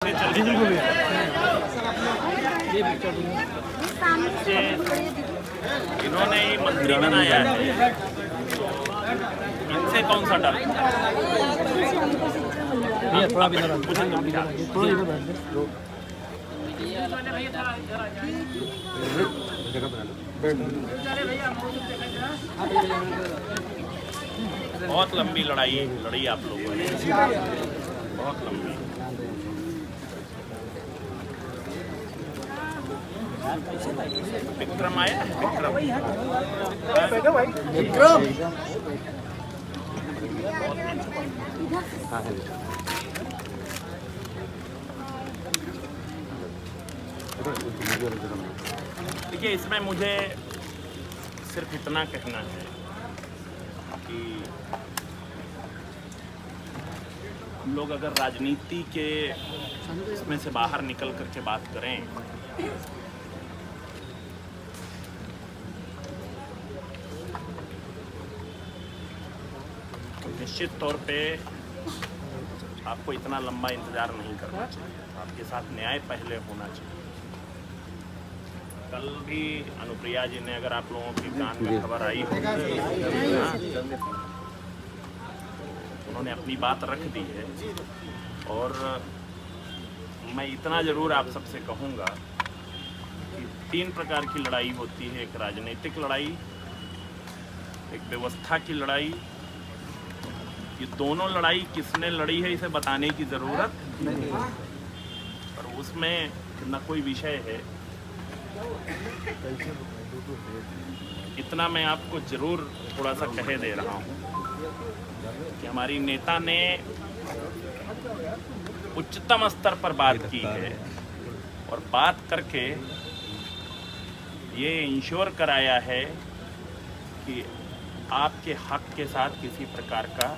आगे चलिए। इन्होंने ही मंत्री बनाया है, इनसे कौन सा डर? बहुत लंबी लड़ाई लड़ी आप लोगों ने, बहुत लंबी। विक्रम आया है, विक्रम देखिए, इसमें मुझे सिर्फ इतना कहना है कि हम लोग अगर राजनीति के इसमें से बाहर निकल करके बात करें तो निश्चित तौर पे आपको इतना लंबा इंतजार नहीं करना चाहिए, आपके साथ न्याय पहले होना चाहिए। कल भी अनुप्रिया जी ने, अगर आप लोगों की कान में खबर आई हो, उन्होंने अपनी बात रख दी है। और मैं इतना ज़रूर आप सबसे कहूँगा कि 3 प्रकार की लड़ाई होती है, एक राजनीतिक लड़ाई, एक व्यवस्था की लड़ाई। ये दोनों लड़ाई किसने लड़ी है इसे बताने की ज़रूरत नहीं है, और उसमें न कोई विषय है। इतना मैं आपको जरूर थोड़ा सा कह दे रहा हूँ कि हमारी नेता ने उच्चतम स्तर पर बात की है, और बात करके ये इंश्योर कराया है कि आपके हक के साथ किसी प्रकार का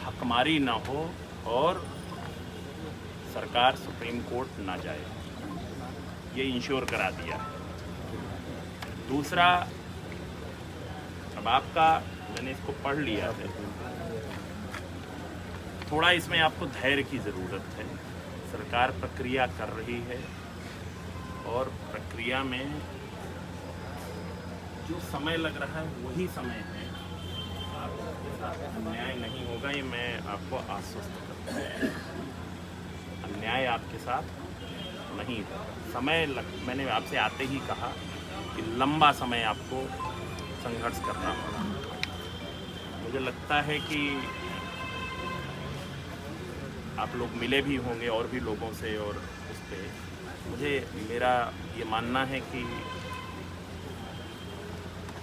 हकमारी ना हो और सरकार सुप्रीम कोर्ट ना जाए, ये इंश्योर करा दिया। दूसरा, अब आपका, मैंने इसको पढ़ लिया है, थोड़ा इसमें आपको धैर्य की ज़रूरत है। सरकार प्रक्रिया कर रही है, और प्रक्रिया में जो समय लग रहा है वही समय है, आपके साथ अन्याय नहीं होगा, ये मैं आपको आश्वस्त करता हूँ। अन्याय आपके साथ नहीं होगा। समय मैंने आपसे आते ही कहा कि लंबा समय आपको संघर्ष करना होगा। मुझे लगता है कि आप लोग मिले भी होंगे और भी लोगों से, और उस पर मुझे, मेरा ये मानना है कि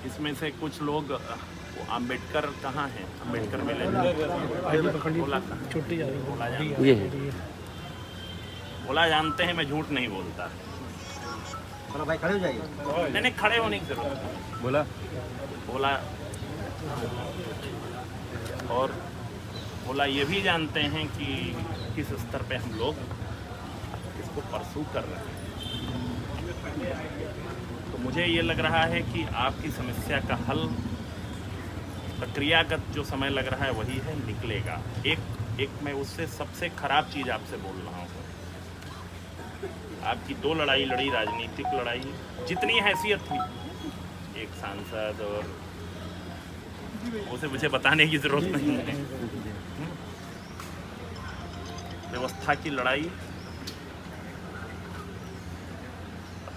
इसमें से कुछ लोग, वो अम्बेडकर कहाँ हैं? अम्बेडकर मिले, बोला जानते हैं, मैं झूठ नहीं बोलता। चलो भाई खड़े हो जाइए। नहीं, खड़े होने की जरूरत है। बोला और बोला ये भी जानते हैं कि किस स्तर पे हम लोग इसको परसू कर रहे हैं। तो मुझे ये लग रहा है कि आपकी समस्या का हल प्रक्रियागत जो समय लग रहा है वही है, निकलेगा। एक मैं उससे सबसे खराब चीज़ आपसे बोल रहा हूँ, आपकी 2 लड़ाई लड़ी, राजनीतिक लड़ाई, जितनी हैसियत थी एक सांसद, और उसे मुझे बताने की जरूरत नहीं है। व्यवस्था की लड़ाई,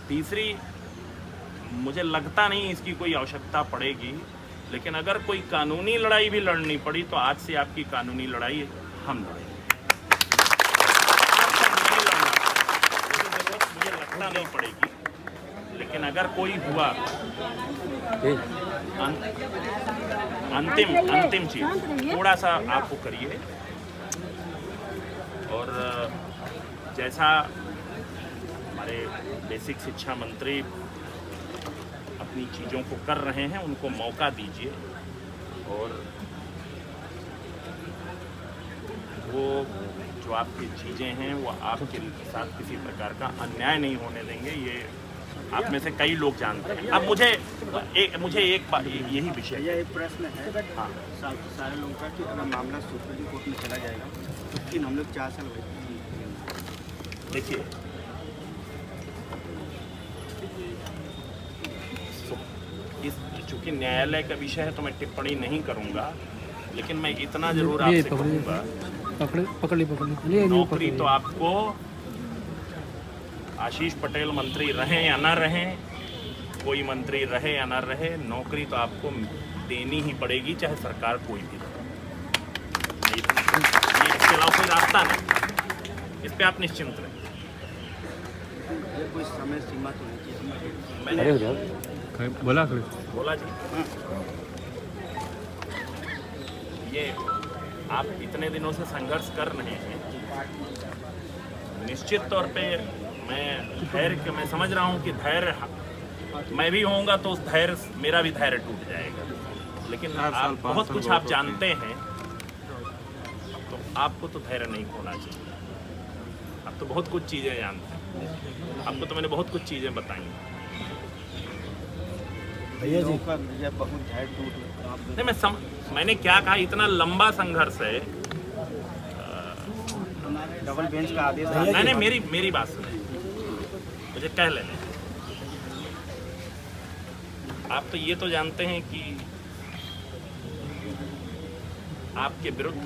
तीसरी मुझे लगता नहीं इसकी कोई आवश्यकता पड़ेगी, लेकिन अगर कोई कानूनी लड़ाई भी लड़नी पड़ी तो आज से आपकी कानूनी लड़ाई हम लड़ेंगे। मुझे लगता नहीं पड़ेगी, लेकिन अगर कोई हुआ, अंतिम चीज थोड़ा सा आपको करिए, और जैसा हमारे बेसिक शिक्षा मंत्री अपनी चीज़ों को कर रहे हैं, उनको मौका दीजिए, और वो जो आपकी चीज़ें हैं वो आपके साथ किसी प्रकार का अन्याय नहीं होने देंगे। ये आप में से कई लोग जानते हैं। अब मुझे एक बात, यही विषय, एक प्रश्न है। हाँ, सारे लोगों का कि अगर मामला सुप्रीम कोर्ट में चला जाएगा लेकिन हम लोग 4 साल हुए। देखिए, इस चूंकि न्यायालय का विषय है तो मैं टिप्पणी नहीं करूंगा, लेकिन मैं इतना जरूर आपसे कहूंगा, पकड़ ली नौकरी तो आपको आशीष पटेल मंत्री रहें या ना रहें, कोई मंत्री रहे या ना रहे, नौकरी तो आपको देनी ही पड़ेगी, चाहे सरकार कोई भी रहे। इसके अलावा कोई रास्ता नहीं, इस पे आप निश्चिंत रहें। कोई समय सीमा तो नहीं चाहिए। मैंने बोला जी, ये आप इतने दिनों से संघर्ष कर रहे हैं, निश्चित तौर पे मैं समझ रहा हूँ कि धैर्य मैं भी होऊंगा तो उस धैर्य, मेरा भी धैर्य टूट जाएगा, लेकिन आप बहुत कुछ आप जानते हैं, तो आपको तो धैर्य नहीं खोना चाहिए। आप तो बहुत कुछ चीज़ें जानते हैं, आपको तो मैंने बहुत कुछ चीज़ें बताई। भैया जी का बहुत धैर्य टूट नहीं, मैंने क्या कहा, इतना लंबा संघर्ष है। डबल बेंच का आदेश। मैंने मेरी बात सुनी, मुझे कह लेने। आप तो ये तो जानते हैं कि आपके विरुद्ध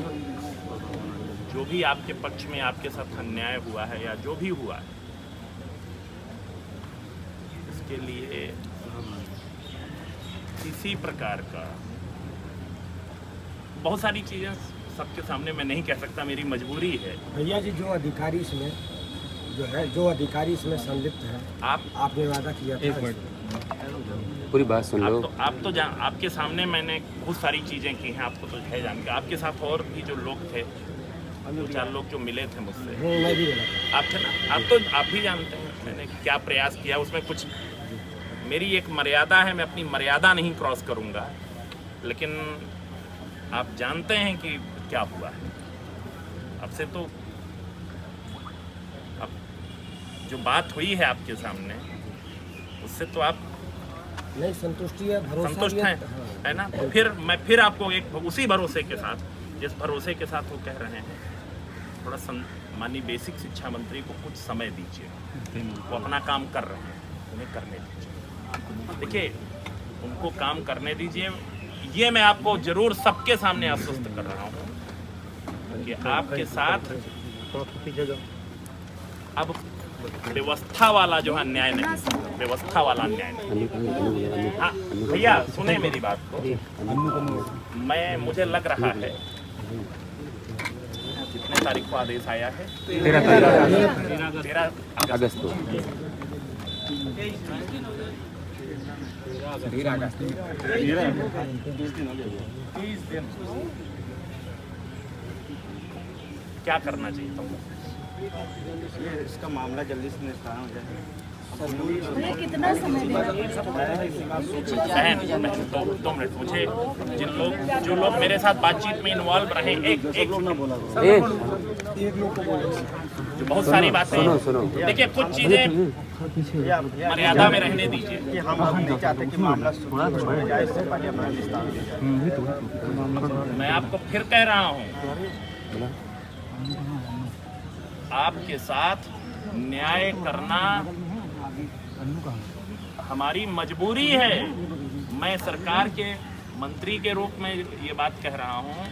जो भी आपके पक्ष में आपके साथ अन्याय हुआ है या जो भी हुआ है, इसके लिए किसी प्रकार का, बहुत सारी चीज़ें सबके सामने मैं नहीं कह सकता, मेरी मजबूरी है। भैया जी, जो अधिकारी इसमें संलिप्त है, आपने वादा किया था, पूरी बात सुन लो। आप तो आपके सामने मैंने बहुत सारी चीज़ें की हैं, आपको तो है जान के। आपके साथ और भी जो लोग थे, 2-4 लोग जो मिले थे मुझसे, मैं भी बोला आप थे ना, आप भी जानते हैं मैंने क्या प्रयास किया। उसमें कुछ मेरी एक मर्यादा है, मैं अपनी मर्यादा नहीं क्रॉस करूँगा, लेकिन आप जानते हैं कि क्या हुआ है। अब से तो अब जो बात हुई है आपके सामने, उससे तो आप नहीं संतुष्टि है, भरोसा संतुष्ट हैं, है ना? तो फिर आपको एक उसी भरोसे के साथ, जिस भरोसे के साथ वो कह रहे हैं, थोड़ा माननीय बेसिक शिक्षा मंत्री को कुछ समय दीजिए। वो अपना काम कर रहे हैं, उन्हें करने दीजिए। देखिए, उनको काम करने दीजिए। ये मैं आपको जरूर सबके सामने आश्वस्त कर रहा हूँ कि आपके साथ अब व्यवस्था वाला जो है अन्याय नहीं, व्यवस्था वाला अन्याय नहीं। हाँ भैया, सुने मेरी बात को। मुझे लग रहा है, कितने तारीख को आदेश आया है? 13 अगस्त को। क्या करना चाहिए तुमको? इसका मामला जल्दी से निस्तारण हो जाए। कितना समय बहन 2 मिनट, मुझे जो लोग मेरे साथ बातचीत में इन्वॉल्व रहे, एक जो बहुत सारी बातें, देखिए कुछ चीजें मर्यादा में रहने दीजिए। कि हम नहीं चाहते कि मामला छोड़ा जाए, इससे पहले हमारा निस्तारण हो जाए। मैं आपको फिर कह रहा हूँ, आपके साथ न्याय करना हमारी मजबूरी है। मैं सरकार के मंत्री के रूप में ये बात कह रहा हूँ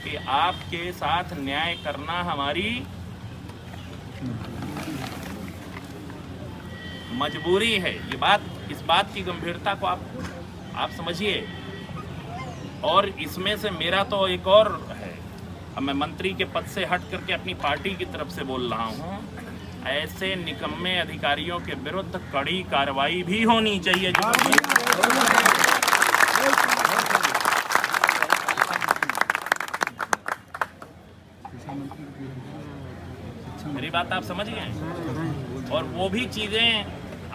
कि आपके साथ न्याय करना हमारी मजबूरी है। इस बात की गंभीरता को आप समझिए। और इसमें से मेरा तो एक और है, अब मैं मंत्री के पद से हट करके अपनी पार्टी की तरफ से बोल रहा हूँ, ऐसे निकम्मे अधिकारियों के विरुद्ध कड़ी कार्रवाई भी होनी चाहिए। मेरी बात आप समझ गए? और वो भी चीजें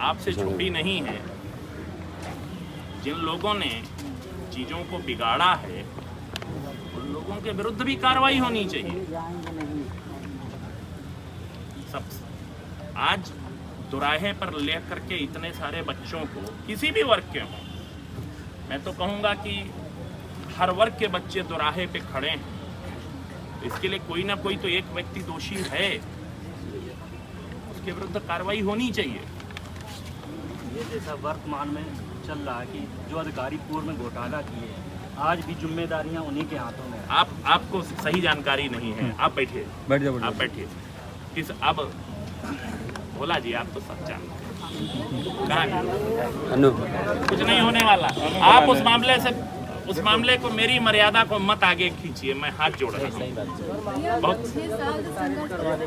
आपसे छुपी नहीं है। जिन लोगों ने चीजों को बिगाड़ा है, उन लोगों के विरुद्ध भी कार्रवाई होनी चाहिए। सब आज दुराहे पर लेकर के इतने सारे बच्चों को, किसी भी वर्ग के हों, मैं तो कहूँगा कि हर वर्ग के बच्चे दुराहे पे खड़े हैं। इसके लिए कोई ना कोई तो एक व्यक्ति दोषी है, उसके विरुद्ध कार्रवाई होनी चाहिए। ये जैसा वर्तमान में चल रहा है कि जो अधिकारी पूर्व में घोटाला किए हैं, आज भी जिम्मेदारियां उन्हीं के हाथों में है। आपको सही जानकारी नहीं है। आप बैठिए, आप बैठिए। किस अब भोला जी, आप तो सब जानते हैं। कहाँ गए? कुछ नहीं होने वाला। आप उस मामले को मेरी मर्यादा को मत आगे खींचिए, मैं हाथ जोड़ रहा हूँ। बहुत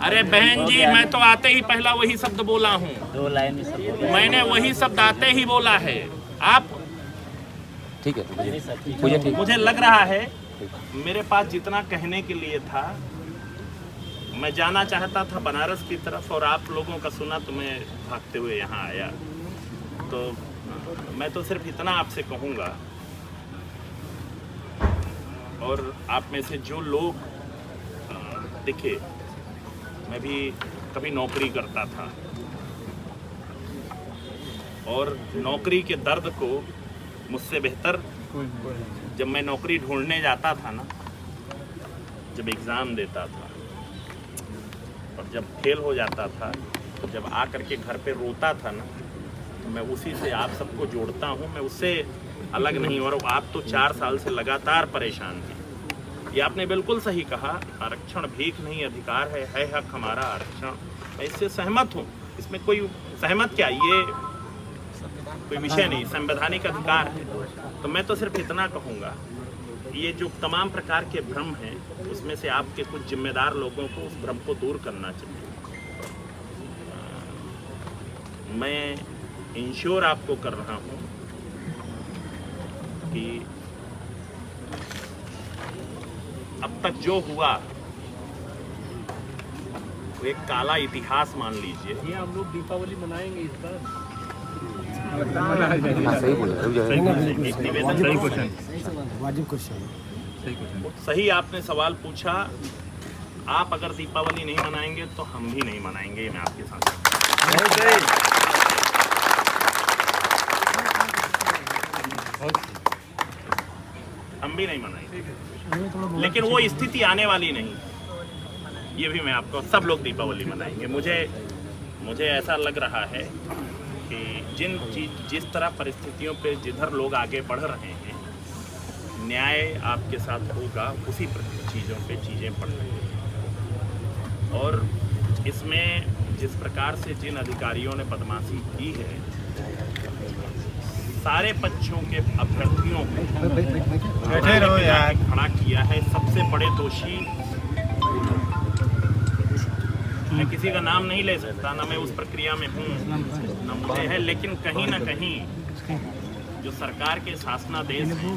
अरे बहन जी, मैं तो आते ही पहला वही शब्द बोला हूँ, 2 लाइन में सब बोला। मैंने वही शब्द आते ही बोला है। आप ठीक है, मुझे लग रहा है मेरे पास जितना कहने के लिए था, मैं जाना चाहता था बनारस की तरफ, और आप लोगों का सुना तो मैं भागते हुए यहाँ आया। तो मैं तो सिर्फ इतना आपसे कहूँगा, और आप में से जो लोग देखिए, मैं भी कभी नौकरी करता था, और नौकरी के दर्द को मुझसे बेहतर जब मैं नौकरी ढूंढने जाता था ना, जब एग्ज़ाम देता था और जब फेल हो जाता था, तो जब आ करके घर पे रोता था ना, तो मैं उसी से आप सबको जोड़ता हूँ, मैं उससे अलग नहीं। और आप तो 4 साल से लगातार परेशान थे। ये आपने बिल्कुल सही कहा, आरक्षण भीख नहीं अधिकार है हक हमारा आरक्षण। मैं इससे सहमत हूँ, इसमें कोई सहमत क्या, ये कोई विषय नहीं, संवैधानिक अधिकार है। तो मैं तो सिर्फ इतना कहूँगा, ये जो तमाम प्रकार के भ्रम हैं, उसमें से आपके कुछ जिम्मेदार लोगों को उस भ्रम को दूर करना चाहिए। मैं इंश्योर आपको कर रहा हूँ कि अब तक जो हुआ वो एक काला इतिहास मान लीजिए। ये हम लोग दीपावली मनाएंगे इस बार। सही बोला, सही आपने सवाल पूछा। आप अगर दीपावली नहीं मनाएंगे तो हम भी नहीं मनाएंगे, मैं आपके साथ। हम भी नहीं मनाएंगे, लेकिन वो स्थिति आने वाली नहीं, ये भी मैं आपको, सब लोग दीपावली मनाएंगे। मुझे ऐसा लग रहा है कि जिस तरह परिस्थितियों पे जिधर लोग आगे बढ़ रहे हैं, न्याय आपके साथ होगा, उसी चीज़ों पे चीज़ें बढ़ रही हैं। और इसमें जिस प्रकार से जिन अधिकारियों ने बदमाशी की है, सारे पक्षों के अभ्यर्थियों को खड़ा किया है। सबसे बड़े दोषी, मैं किसी का नाम नहीं ले सकता, ना मैं उस प्रक्रिया में हूँ, ना मुझे है, लेकिन कहीं ना कहीं जो सरकार के शासनादेश हैं,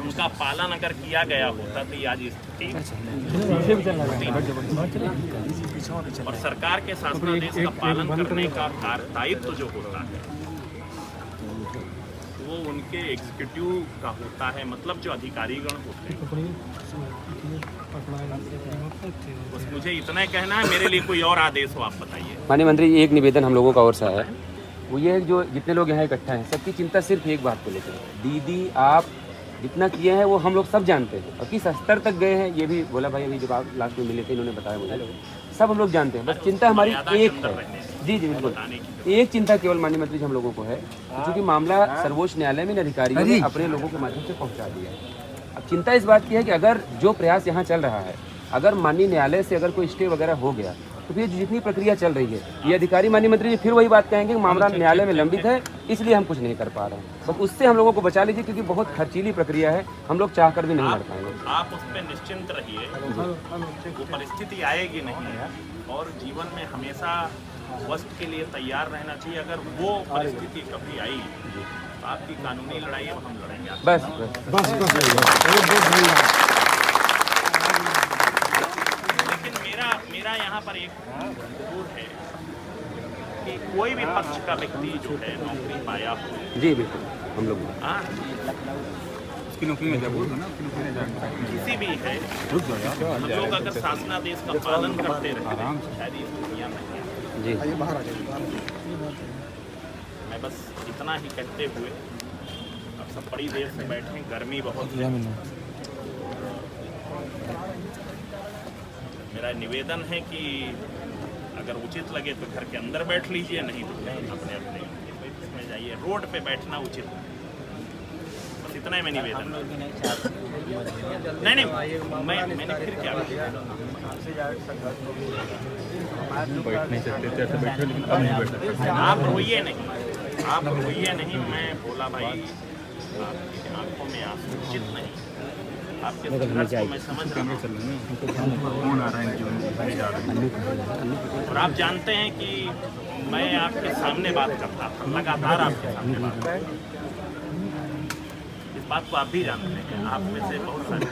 उनका पालन अगर किया गया होता तो आज स्थिति। और सरकार के शासनादेश का पालन करने का दायित्व जो होता है, वो उनके एग्जीक्यूटिव का होता है, मतलब जो अधिकारीगण होते हैं। बस मुझे इतना कहना है, मेरे लिए कोई और आदेश हो आप बताइए। माननीय मंत्री, एक निवेदन हम लोगों का और सा है, वो ये है, जो जितने लोग यहाँ इकट्ठा हैं, सबकी चिंता सिर्फ एक बात को लेकर है। दीदी आप जितना किए हैं वो हम लोग सब जानते हैं, और किस स्तर तक गए हैं ये भी बोला भाई, अभी जब आप लास्ट में मिले थे इन्होंने बताया मुझे, सब हम लोग जानते हैं। बस चिंता हमारी एक है, जी बिल्कुल, एक चिंता केवल माननीय मंत्री जी हम लोगों को है, क्योंकि मामला सर्वोच्च न्यायालय में अधिकारियों ने अपने लोगों के माध्यम से पहुँचा दिया है। अब चिंता इस बात की है कि अगर जो प्रयास यहाँ चल रहा है, अगर माननीय न्यायालय से अगर कोई स्टे वगैरह हो गया, तो फिर जितनी प्रक्रिया चल रही है, ये अधिकारी माननीय मंत्री जी फिर वही बात कहेंगे कि मामला न्यायालय में लंबित है, इसलिए हम कुछ नहीं कर पा रहे हैं। बस उससे हम लोगों को बचा लीजिए, क्योंकि बहुत खर्चीली प्रक्रिया है, हम लोग चाहकर भी नहीं लड़ पाएंगे। आप उस पर निश्चिंत रहिए, वो परिस्थिति आएगी नहीं है, और जीवन में हमेशा वस्त के लिए तैयार रहना चाहिए। अगर वो परिस्थिति कभी आई तो आपकी कानूनी लड़ाई अब हम लड़ेंगे। बस मेरा यहाँ पर एक जरूर है कि कोई भी पक्ष का व्यक्ति जो है नौकरी पाया हो, जी बिल्कुल, हम लोग उसकी नौकरी में जा बोल ना, किसी भी है, हम लोग अगर शासनादेश का पालन करते रहे शायद इस दुनिया में जी। मैं बस इतना ही कहते हुए आप सब बड़ी देर से बैठे हैं, गर्मी बहुत है। मेरा निवेदन है कि अगर उचित लगे तो घर के अंदर बैठ लीजिए, नहीं तो अपने अपने इसमें जाइए। रोड पे बैठना उचित है, बस इतना ही मैं निवेदन। नहीं मैंने फिर क्या बैठ नहीं सकते थे, ऐसे बैठे लेकिन अब नहीं बैठ सकते। आप रोइए नहीं, आप रोइए नहीं। मैं बोला भाई आपकी आंखों में आंसू उचित नहीं, आपके संघर्ष को मैं समझ रहा हूँ। चल रहे हैं, कौन आ रहा है इनकी जा रहे हैं। और आप जानते हैं कि मैं आपके सामने बात करता था, लगातार आपके सामने बात करता था। इस बात को आप भी जानते हैं। आप में से बहुत सारे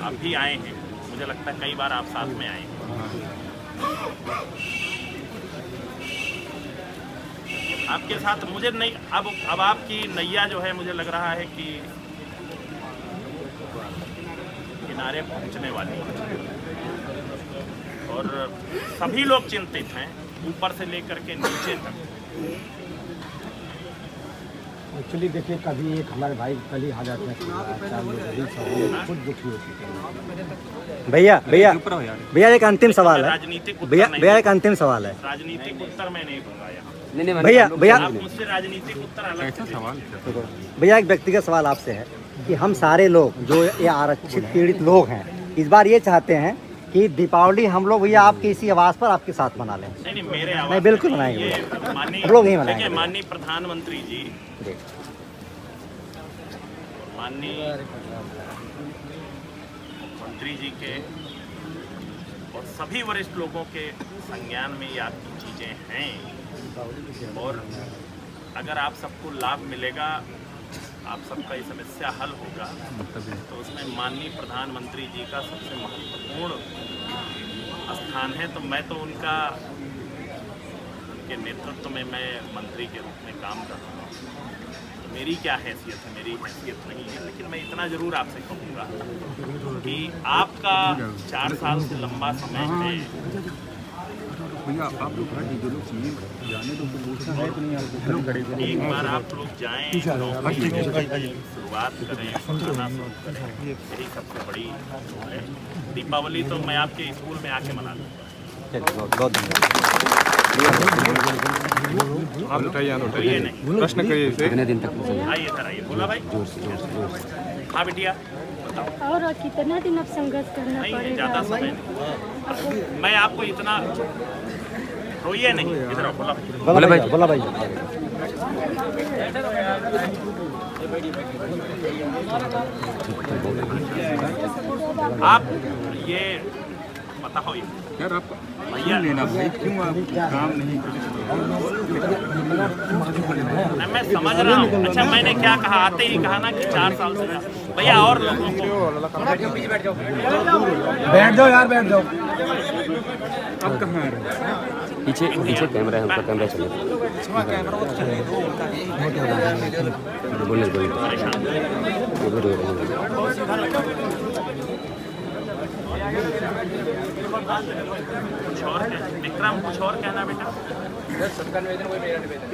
आप भी आए हैं, मुझे लगता है कई बार आप साथ में आए हैं। आपके साथ मुझे नहीं, अब आपकी नैया जो है मुझे लग रहा है कि किनारे पहुंचने वाली है। और सभी लोग चिंतित हैं, ऊपर से लेकर के नीचे तक। एक्चुअली देखिए, कभी एक हमारे भाई कल ही हालत में खुद दुखी हो चुके हैं। भैया एक अंतिम सवाल है। राजनीतिक भैया एक अंतिम सवाल है। राजनीतिक उत्तर मैं नहीं दूंगा यहाँ। भैया आप मुझसे राजनीतिक उत्तर अलग से सवाल भैया एक व्यक्तिगत सवाल आपसे है कि हम सारे लोग जो ये आरक्षित पीड़ित लोग हैं, इस बार ये चाहते हैं कि दीपावली हम लोग भैया आपके इसी आवास पर आपके साथ मना लें। नहीं मेरे नहीं, बिल्कुल मनाएंगे, ये हम लोग नहीं मनाएंगे। देखिए, माननीय प्रधानमंत्री जी, माननीय मुख्यमंत्री जी के और सभी वरिष्ठ लोगों के संज्ञान में ये आपकी चीज़ें हैं। और अगर आप सबको लाभ मिलेगा, आप सबका ये समस्या हल होगा, तो उसमें माननीय प्रधानमंत्री जी का सबसे महत्वपूर्ण स्थान है। तो मैं तो उनके नेतृत्व में मैं मंत्री के रूप में काम कर रहा हूँ। तो मेरी क्या हैसियत है? मेरी हैसियत नहीं है। लेकिन मैं इतना ज़रूर आपसे कहूँगा कि आपका 4 साल से लंबा समय है। भैया आप लोग जो लोग जाने तो एक बार आप लोग जाएं, शुरुआत करें, खाना शुरू करें, यही सबसे बड़ी है। दीपावली तो मैं आपके स्कूल में आके मना लूँगा। बहुत आप उठाइए, ये नहीं, प्रश्न करिए इसे। कितने दिन तक आइए सर, आइए। बोला भाई। हाँ बिटिया, और कितना दिन अब संघर्ष करना नहीं है पड़ेगा? ज़्यादा समय नहीं। मैं आपको इतना रोइए नहीं, इधर आओ। बोला भाई। आप ये बताओ, ये यार आप भैया लेना भाई, क्यों आप काम नहीं मैं समझ रहा हूँ। अच्छा, मैंने क्या कहा? आते ही कहा ना कि 4 साल से भैया और लोगों को बैठ जाओ यार, बैठ जाओ। अब कहाँ आ रहे हैं? पीछे कैमरा है, उनका कैमरा चलेगा। बोलिए कुछ और विक्रम, कुछ और कहना बेटा? सर सबका निवेदन वही मेरा निवेदन है।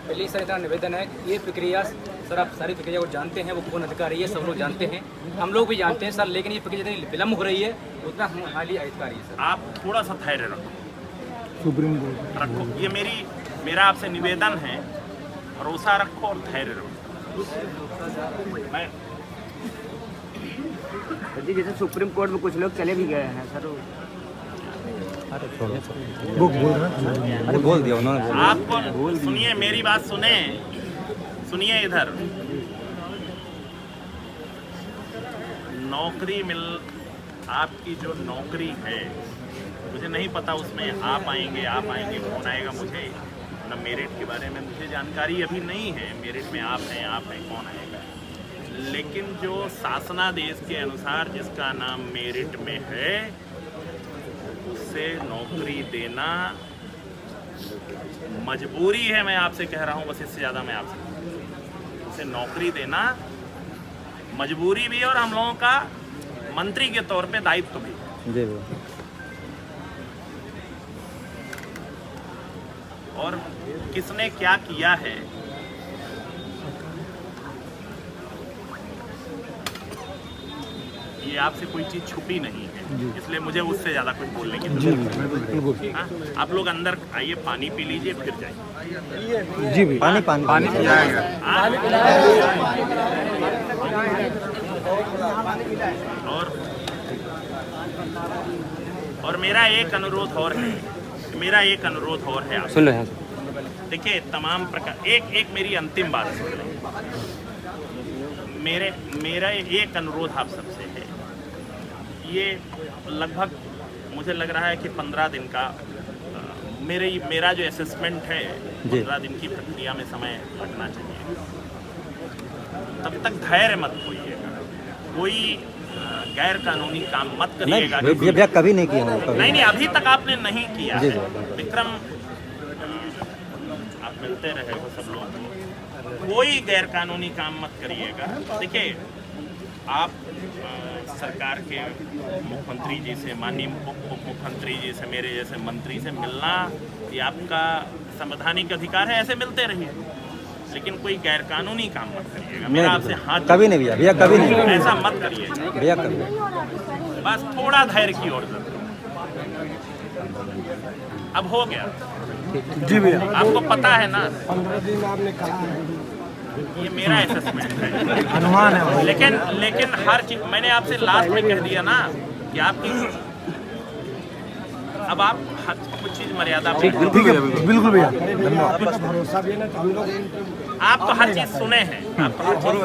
पहले सर इतना निवेदन है कि ये प्रक्रिया सर आप सारी प्रक्रिया को जानते हैं, वो कौन अधिकारी है सब लोग जानते हैं, हम लोग भी जानते हैं सर, लेकिन ये प्रक्रिया जितनी विलम्ब हो रही है उतना हमारे अधिकारी है सर। आप थोड़ा सा धैर्य रखो, रखो। ये मेरा आपसे निवेदन है, भरोसा रखो और धैर्य रखो। मैं जी जैसे सुप्रीम कोर्ट में कुछ लोग चले भी गए हैं सर। अरे बोल दिया उन्होंने। आपको सुनिए, मेरी बात सुनिए इधर। नौकरी आपकी जो नौकरी है, मुझे नहीं पता उसमें आप आएंगे कौन आएगा। मुझे न मेरिट के बारे में मुझे जानकारी अभी नहीं है। मेरिट में आप हैं कौन आएगा। लेकिन जो शासनादेश के अनुसार जिसका नाम मेरिट में है, उससे नौकरी देना मजबूरी है। मैं आपसे कह रहा हूँ, बस इससे ज़्यादा मैं आपसे, उसे नौकरी देना मजबूरी भी है और हम लोगों का मंत्री के तौर पे दायित्व भी। जी और किसने क्या किया है ये आपसे कोई चीज़ छुपी नहीं है, इसलिए मुझे उससे ज़्यादा कुछ बोलने की जरूरत नहीं। हाँ, आप लोग अंदर आइए, पानी पी लीजिए, फिर जाइए। जी भैया पानी और मेरा एक अनुरोध और है, आप सुन लो यहाँ से। देखिए, तमाम प्रकार एक मेरी अंतिम बात सुन लें। मेरा एक अनुरोध आप सबसे है, ये लगभग मुझे लग रहा है कि 15 दिन का मेरा जो असेसमेंट है, 15 दिन की प्रक्रिया में समय लगना चाहिए। तब तक धैर्य मत खोइएगा, कोई गैर कानूनी काम मत करिएगा। भैया कभी नहीं किया है, नहीं, अभी तक आपने नहीं किया है। विक्रम, आप मिलते रहे हो सब लोग, कोई गैर कानूनी काम मत करिएगा। देखिए, आप सरकार के मुख्यमंत्री जी से, माननीय उप मुख्यमंत्री जी से, मेरे जैसे मंत्री से मिलना ये आपका संवैधानिक अधिकार है, ऐसे मिलते रहिए, लेकिन कोई गैर कानूनी काम मत करिएगा। मेरा आपसे हाथ कभी नहीं भैया कभी नहीं, ऐसा मत करिएगा भैया कभी। बस थोड़ा धैर्य की ओर जरूरत। अब हो गया जी भैया। आपको पता है ना, 15 दिन आपने कहा है, ये मेरा असेसमेंट है, अनुमान है। लेकिन हर चीज मैंने आपसे लास्ट में कह दिया ना कि आपकी, अब आप कुछ चीज मर्यादा में, बिल्कुल भैया, धन्यवाद। भरोसा भी है ना, हम लोग आप तो हर चीज सुने हैं, आप तो हर चीज